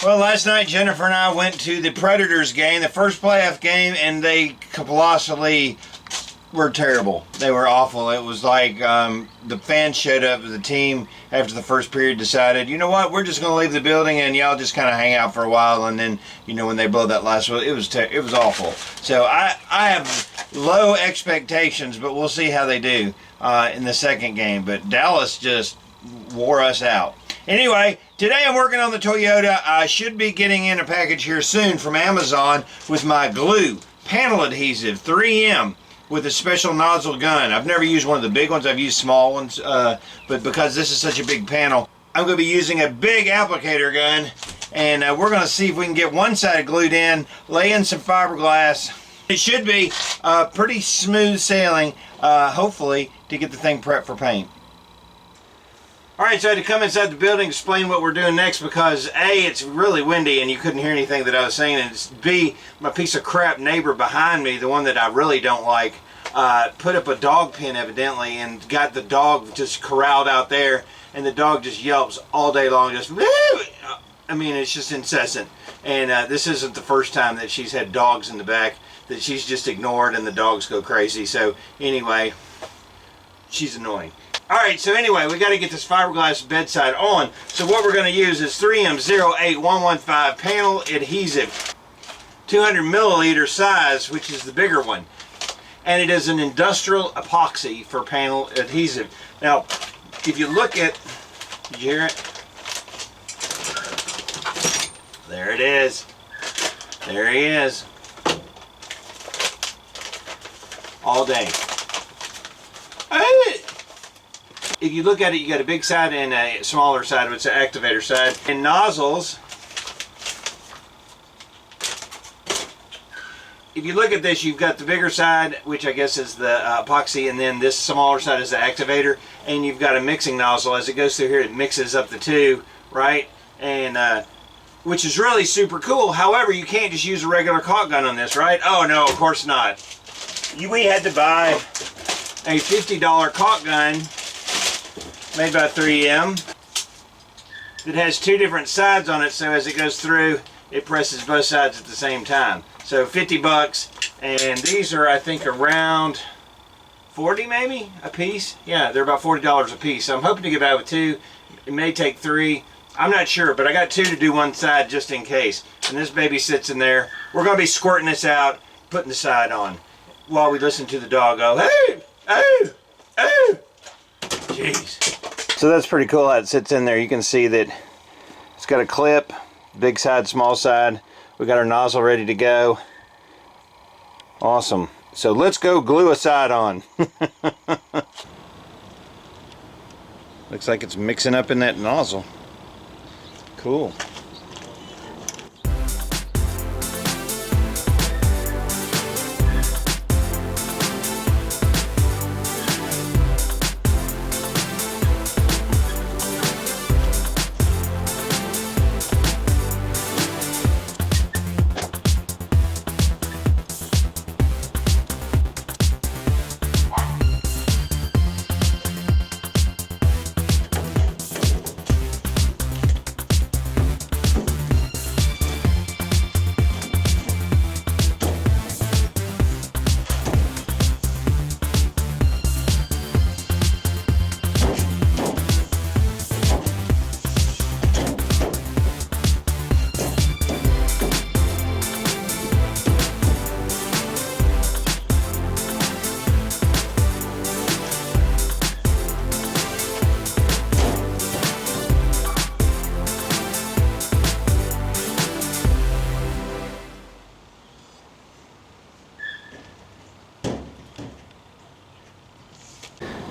Well, last night Jennifer and I went to the Predators game, the first playoff game, and they colossally were terrible. They were awful. It was like the fans showed up, the team after the first period decided, you know what, we're just going to leave the building and y'all just kind of hang out for a while, and then, you know, when they blow that last one, it was awful. So I have low expectations, but we'll see how they do in the second game. But Dallas just wore us out. Anyway, today I'm working on the Toyota. I should be getting in a package here soon from Amazon with my glue, Panel Adhesive, 3M, with a special nozzle gun. I've never used one of the big ones. I've used small ones, but because this is such a big panel, I'm going to be using a big applicator gun, and we're going to see if we can get one side glued in, lay in some fiberglass. It should be pretty smooth sailing, hopefully, to get the thing prepped for paint. Alright, so I had to come inside the building to explain what we're doing next because A, it's really windy and you couldn't hear anything that I was saying, and B, my piece of crap neighbor behind me, the one that I really don't like, put up a dog pen evidently and got the dog just corralled out there, and the dog just yelps all day long, just woo! I mean, it's just incessant. And this isn't the first time that she's had dogs in the back that she's just ignored and the dogs go crazy. So anyway, she's annoying. Alright, so anyway, we got to get this fiberglass bedside on. So what we're going to use is 3M08115 Panel Adhesive, 200 milliliter size, which is the bigger one. And it is an industrial epoxy for panel adhesive. Now, if you look at, did you hear it? There it is. There he is. All day. If you look at it, you got a big side and a smaller side, which is the activator side. And nozzles, if you look at this, you've got the bigger side, which I guess is the epoxy, and then this smaller side is the activator, and you've got a mixing nozzle. As it goes through here, it mixes up the two, right? And which is really super cool. However, you can't just use a regular caulk gun on this, right? Oh no, of course not. We had to buy a $50 caulk gun made by 3M that has two different sides on it, so as it goes through, it presses both sides at the same time. So 50 bucks, and these are, I think, around 40 maybe a piece. Yeah, they're about $40 a piece. So I'm hoping to get by with two. It may take three. I'm not sure, but I got two to do one side just in case. And this baby sits in there. We're going to be squirting this out, putting the side on, while we listen to the dog go, hey, oh, oh. Jeez. So that's pretty cool how it sits in there. You can see that it's got a clip, big side, small side. We got our nozzle ready to go. Awesome. So let's go glue a side on. Looks like it's mixing up in that nozzle. Cool.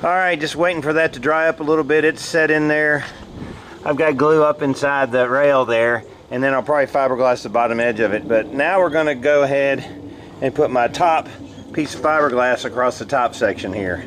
Alright, just waiting for that to dry up a little bit. It's set in there. I've got glue up inside the rail there, and then I'll probably fiberglass the bottom edge of it. But now we're going to go ahead and put my top piece of fiberglass across the top section here.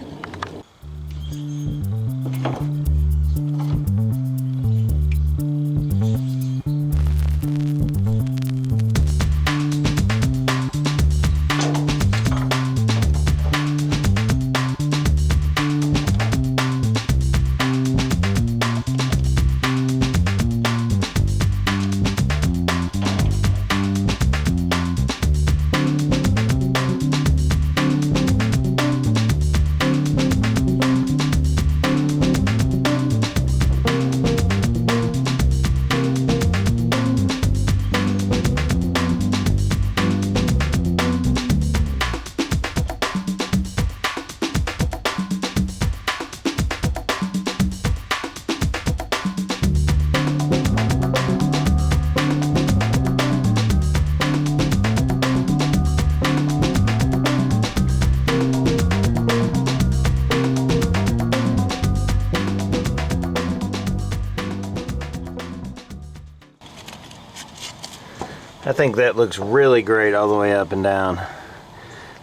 I think that looks really great all the way up and down.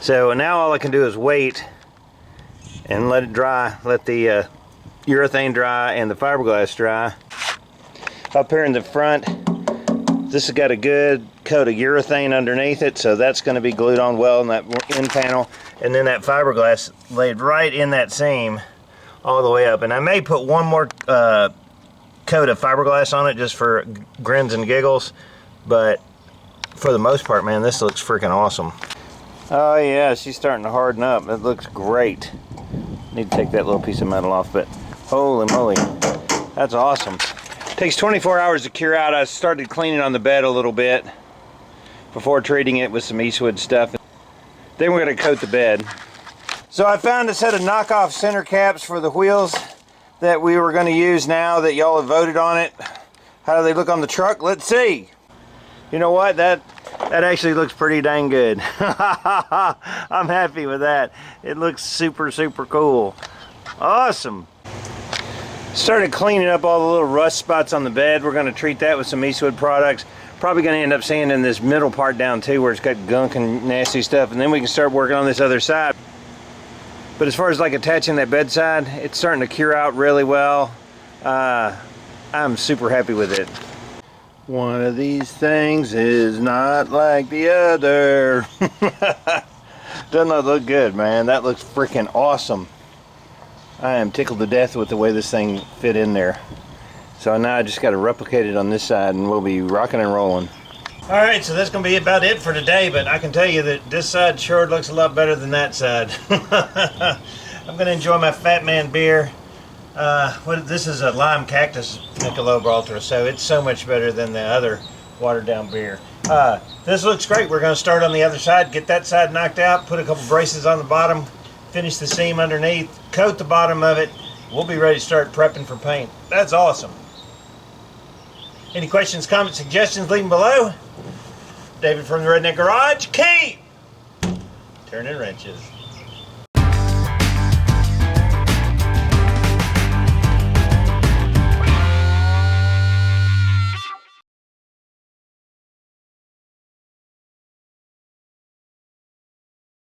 So now all I can do is wait and let it dry, let the urethane dry and the fiberglass dry. Up here in the front, this has got a good coat of urethane underneath it, so that's going to be glued on well in that end panel. And then that fiberglass laid right in that seam all the way up. And I may put one more coat of fiberglass on it just for grins and giggles, but for the most part, man, this looks freaking awesome. Oh yeah, she's starting to harden up. It looks great. Need to take that little piece of metal off, but holy moly, that's awesome. Takes 24 hours to cure out. I started cleaning on the bed a little bit before treating it with some Eastwood stuff. Then we're going to coat the bed. So I found a set of knockoff center caps for the wheels that we were going to use now that y'all have voted on it. How do they look on the truck? Let's see. You know what? That actually looks pretty dang good. I'm happy with that. It looks super, super cool. Awesome. Started cleaning up all the little rust spots on the bed. We're going to treat that with some Eastwood products. Probably going to end up sanding this middle part down too, where it's got gunk and nasty stuff, and then we can start working on this other side. But as far as like attaching that bedside, it's starting to cure out really well. I'm super happy with it. One of these things is not like the other. Doesn't that look good, man? That looks freaking awesome. I am tickled to death with the way this thing fit in there. So now I just got to replicate it on this side and we'll be rocking and rolling. Alright, so that's going to be about it for today, but I can tell you that this side sure looks a lot better than that side. I'm going to enjoy my Fat Man beer. This is a lime cactus Michelob Ultra, so it's so much better than the other watered down beer. This looks great. We're going to start on the other side, get that side knocked out, put a couple braces on the bottom, finish the seam underneath, coat the bottom of it. We'll be ready to start prepping for paint. That's awesome. Any questions, comments, suggestions, leave them below. David from the Redneck Garage. Keep turning wrenches.